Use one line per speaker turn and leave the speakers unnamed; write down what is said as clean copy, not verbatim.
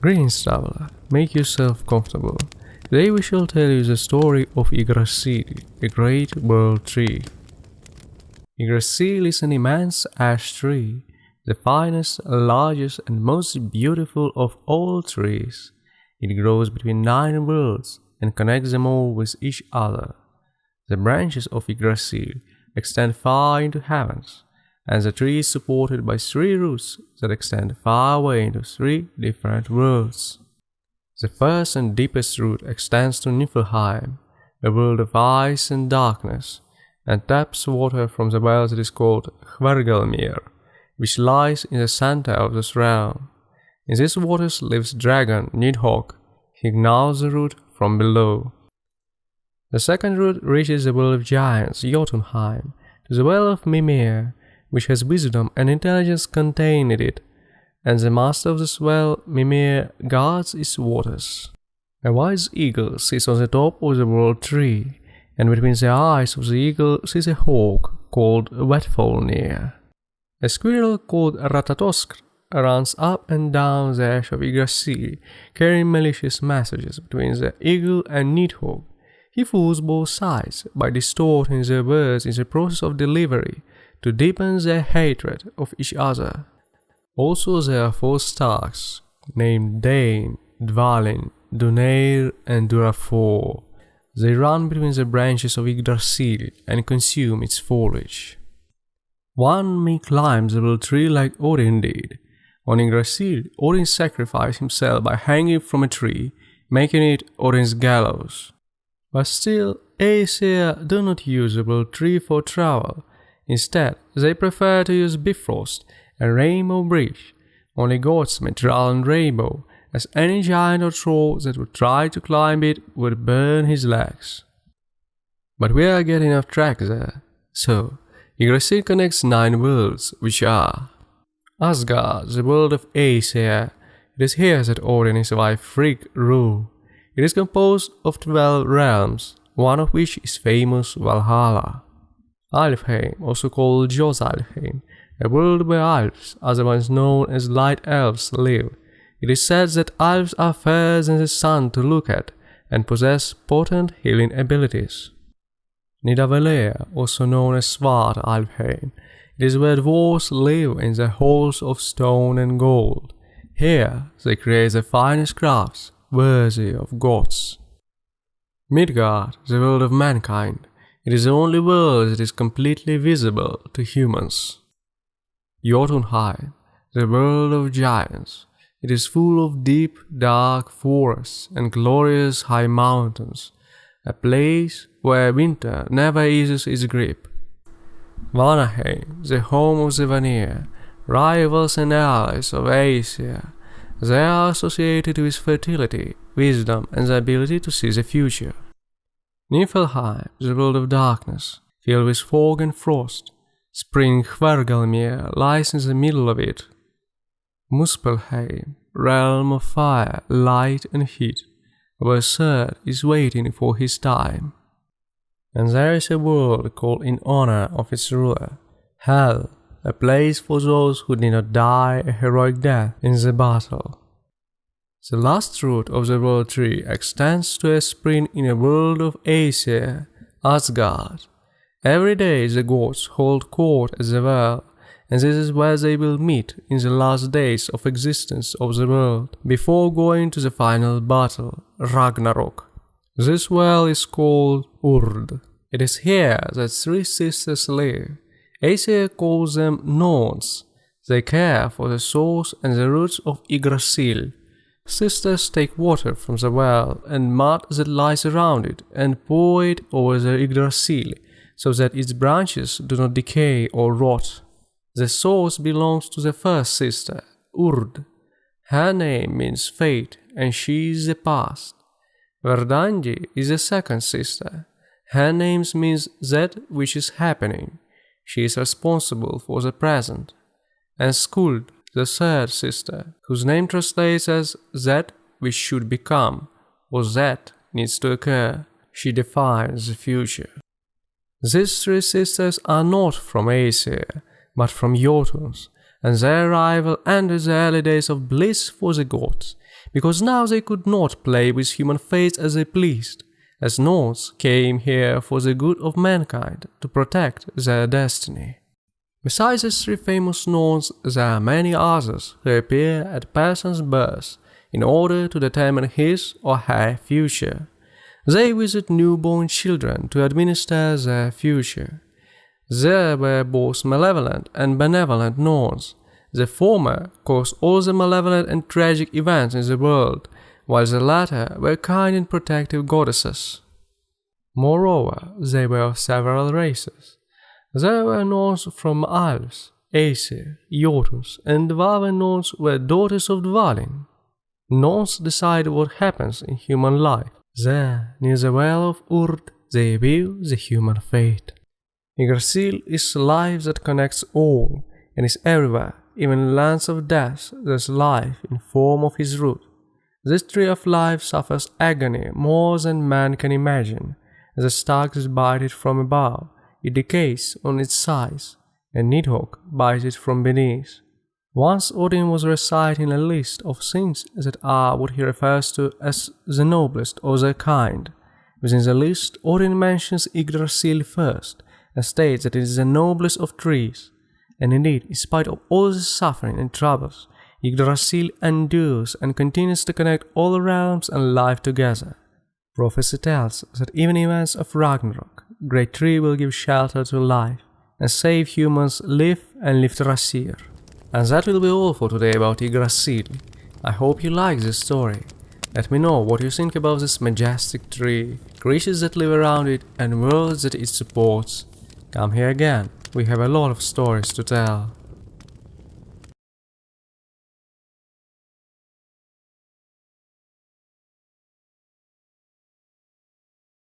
Greetings, traveler. Make yourself comfortable. Today we shall tell you the story of Yggdrasil, a great world tree. Yggdrasil is an immense ash tree, the finest, largest, and most beautiful of all trees. It grows between 9 worlds and connects them all with each other. The branches of Yggdrasil extend far into heavens, and the tree is supported by 3 roots that extend far away into 3 different worlds. The first and deepest root extends to Niflheim, a world of ice and darkness, and taps water from the well that is called Hvergelmir, which lies in the center of this realm. In these waters lives dragon Nidhogg. He gnaws the root from below. The second root reaches the world of giants Jotunheim, to the well of Mimir, which has wisdom and intelligence contained in it, and the master of this well, Mimir, guards its waters. A wise eagle sits on the top of the world tree, and between the eyes of the eagle sits a hawk called Wetfolnir. A squirrel called Ratatoskr runs up and down the ash of Yggdrasil, carrying malicious messages between the eagle and Nidhogg. He fools both sides by distorting their words in the process of delivery to deepen their hatred of each other. Also there are 4 starks, named Dane, Dvalin, Duneir, and Durafor. They run between the branches of Yggdrasil and consume its foliage. One may climb the world tree like Odin did. On Yggdrasil, Odin sacrificed himself by hanging from a tree, making it Odin's gallows. But still, Aesir do not use the world tree for travel. Instead, they prefer to use Bifrost and Rainbow Bridge. Only gods may travel on Rainbow, as any giant or troll that would try to climb it would burn his legs. But we are getting off track there. So, Yggdrasil connects 9 worlds, which are Asgard, the world of Aesir. It is here that Odin and his wife Frigg rule. It is composed of 12 realms, one of which is famous Valhalla. Alfheim, also called Josalheim, a world where elves, otherwise known as light elves, live. It is said that elves are fairer than the sun to look at and possess potent healing abilities. Nidavellir, also known as Svartalfheim, it is where dwarves live in their halls of stone and gold. Here they create the finest crafts, worthy of gods. Midgard, the world of mankind. It is the only world that is completely visible to humans. Jotunheim, the world of giants. It is full of deep, dark forests and glorious high mountains, a place where winter never eases its grip. Vanaheim, the home of the Vanir, rivals and allies of Aesir. They are associated with fertility, wisdom, and the ability to see the future. Niflheim, the world of darkness, filled with fog and frost. Spring Hvergelmir lies in the middle of it. Muspelheim, realm of fire, light, and heat, where Surd is waiting for his time. And there is a world called in honor of its ruler, Hell, a place for those who did not die a heroic death in the battle. The last root of the world tree extends to a spring in a world of Aesir, Asgard. Every day the gods hold court at the well, and this is where they will meet in the last days of existence of the world, before going to the final battle, Ragnarok. This well is called Urd. It is here that 3 sisters live. Aesir calls them Norns. They care for the source and the roots of Yggdrasil. Sisters take water from the well and mud that lies around it and pour it over the Yggdrasil so that its branches do not decay or rot. The source belongs to the first sister, Urd. Her name means fate and she is the past. Verdandi is the second sister. Her name means that which is happening. She is responsible for the present. And Skuld, the third sister, whose name translates as that which should become, or that needs to occur. She defines the future. These 3 sisters are not from Aesir, but from Jotuns, and their arrival ended the early days of bliss for the gods, because now they could not play with human fates as they pleased, as Norns came here for the good of mankind to protect their destiny. Besides the three famous Norns, there are many others who appear at a person's birth in order to determine his or her future. They visit newborn children to administer their future. There were both malevolent and benevolent Norns. The former caused all the malevolent and tragic events in the world, while the latter were kind and protective goddesses. Moreover, they were of several races. There were Norns from Isles, Aesir, Jotuns, and Dwarven Norns were daughters of Dvalin. Norns decide what happens in human life. There, near the well of Urd, they view the human fate. Yggdrasil is life that connects all, and is everywhere, even in lands of death. There's life in form of his root. This tree of life suffers agony more than man can imagine. As the stalks bite it from above, it decays on its sides, and Nidhogg bites it from beneath. Once Odin was reciting a list of things that are what he refers to as the noblest of their kind. Within the list, Odin mentions Yggdrasil first, and states that it is the noblest of trees. And indeed, in spite of all the suffering and troubles, Yggdrasil endures and continues to connect all the realms and life together. Prophecy tells that even in events of Ragnarok, great tree will give shelter to life, and save humans live and Yggdrasil. And that will be all for today about Yggdrasil. I hope you like this story. Let me know what you think about this majestic tree, creatures that live around it, and worlds that it supports. Come here again, we have a lot of stories to tell.